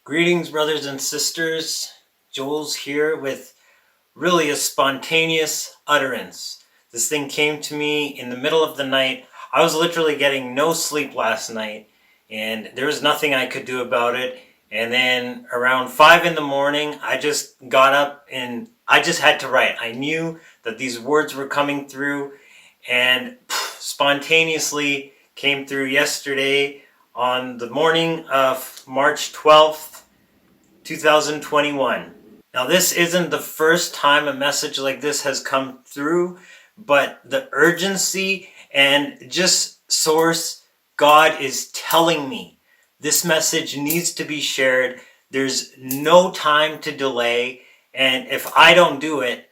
Greetings, brothers and sisters. Joel's here with really a spontaneous utterance. This thing came to me in the middle of the night. I was literally getting no sleep last night, and there was nothing I could do about it. And then around 5 in the morning, I just got up and I just had to write. I knew that these words were coming through, and spontaneously came through yesterday on the morning of March 12th, 2021. Now, this isn't the first time a message like this has come through, but the urgency and just source, God is telling me this message needs to be shared. There's no time to delay, and if I don't do it,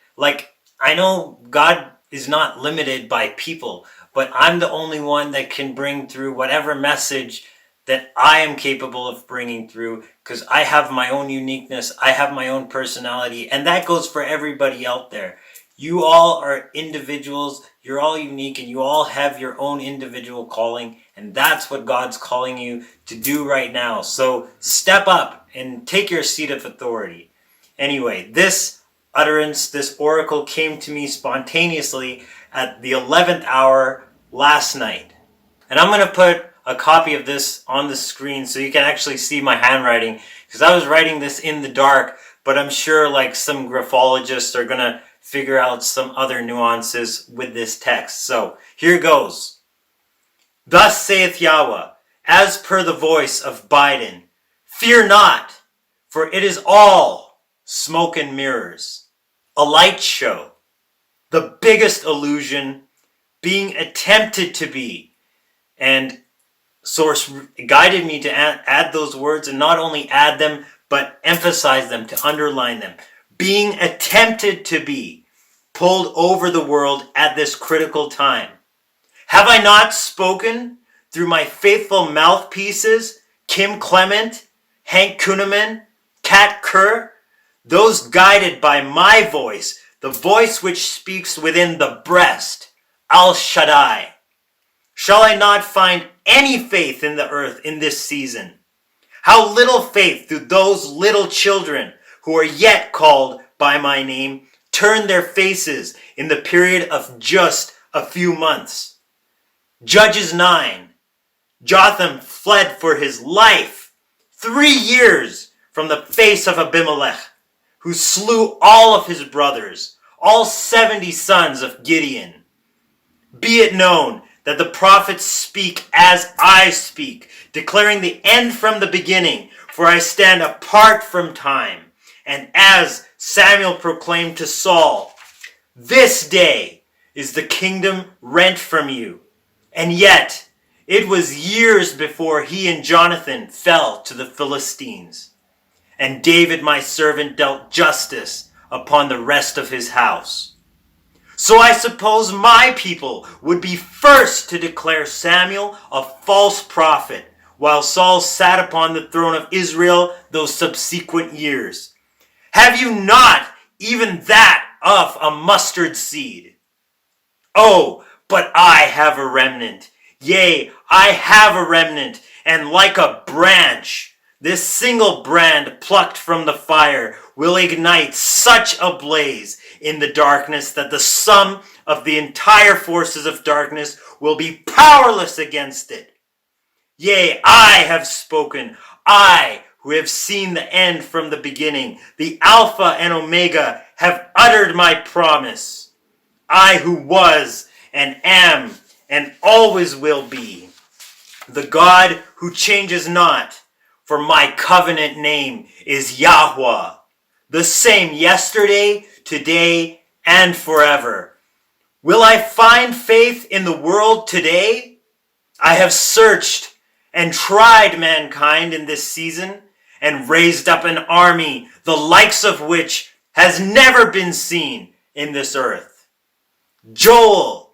I know God is not limited by people, but I'm the only one that can bring through whatever message that I am capable of bringing through, because I have my own uniqueness, I have my own personality, and that goes for everybody out there. You all are individuals, you're all unique, and you all have your own individual calling, and that's what God's calling you to do right now. So step up and take your seat of authority. Anyway, this utterance, this oracle came to me spontaneously at the 11th hour last night. And I'm going to put a copy of this on the screen so you can actually see my handwriting, because I was writing this in the dark, but I'm sure some graphologists are going to figure out some other nuances with this text. So here goes. Thus saith Yahweh, as per the voice of Biden, fear not, for it is all smoke and mirrors, a light show, the biggest illusion being attempted to be. And Source guided me to add those words, and not only add them, but emphasize them, to underline them. Being attempted to be pulled over the world at this critical time. Have I not spoken through my faithful mouthpieces, Kim Clement, Hank Kuhneman, Kat Kerr, those guided by my voice, the voice which speaks within the breast, Al Shaddai? Shall I not find any faith in the earth in this season? How little faith do those little children who are yet called by my name turn their faces in the period of just a few months? Judges 9. Jotham fled for his life 3 years from the face of Abimelech, who slew all of his brothers, all 70 sons of Gideon. Be it known that the prophets speak as I speak, declaring the end from the beginning, for I stand apart from time. And as Samuel proclaimed to Saul, this day is the kingdom rent from you. And yet, it was years before he and Jonathan fell to the Philistines. And David my servant dealt justice upon the rest of his house. So I suppose my people would be first to declare Samuel a false prophet, while Saul sat upon the throne of Israel those subsequent years. Have you not even that of a mustard seed? Oh, but I have a remnant. Yea, I have a remnant, and like a branch, this single brand plucked from the fire will ignite such a blaze in the darkness that the sum of the entire forces of darkness will be powerless against it. Yea, I have spoken, I who have seen the end from the beginning, the Alpha and Omega, have uttered my promise. I who was and am and always will be, the God who changes not, for my covenant name is Yahweh, the same yesterday, today, and forever. Will I find faith in the world today? I have searched and tried mankind in this season, and raised up an army, the likes of which has never been seen in this earth. Joel,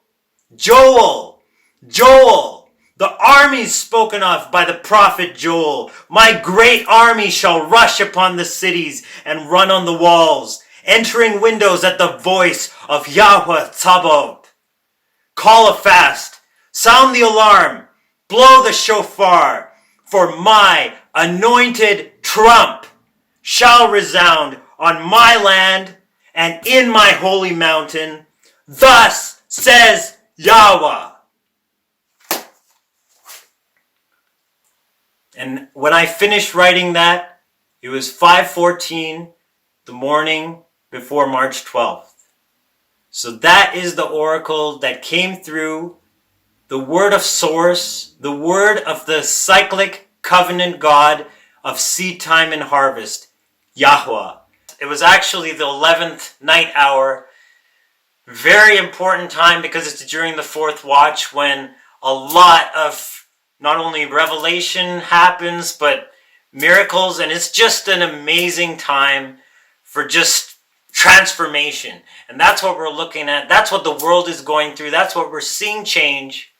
Joel, Joel, the army spoken of by the prophet Joel. My great army shall rush upon the cities and run on the walls, entering windows at the voice of Yahweh Tzabaoth. Call a fast, Sound the alarm, blow the shofar, for my anointed trump shall resound on my land and in my holy mountain. Thus says Yahweh. And when I finished writing that, it was 5:14 the morning before March 12th. So that is the oracle that came through, the word of source, the word of the cyclic covenant God of seed time and harvest, Yahweh. It was actually the 11th night hour. Very important time because it's during the fourth watch when a lot of not only revelation happens, but miracles, and it's just an amazing time for just transformation. And that's what we're looking at. That's what the world is going through. That's what we're seeing change.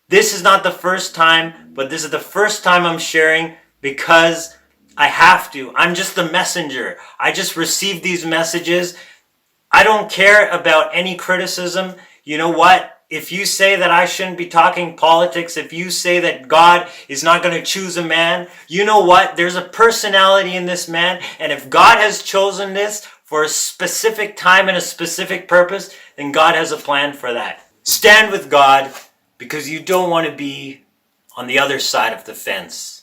This is not the first time, but this is the first time I'm sharing because I have to. I'm just the messenger. I just received these messages. I don't care about any criticism. You know what? If you say that I shouldn't be talking politics, if you say that God is not going to choose a man, you know what? There's a personality in this man, and if God has chosen this for a specific time and a specific purpose, then God has a plan for that. Stand with God, because you don't want to be on the other side of the fence.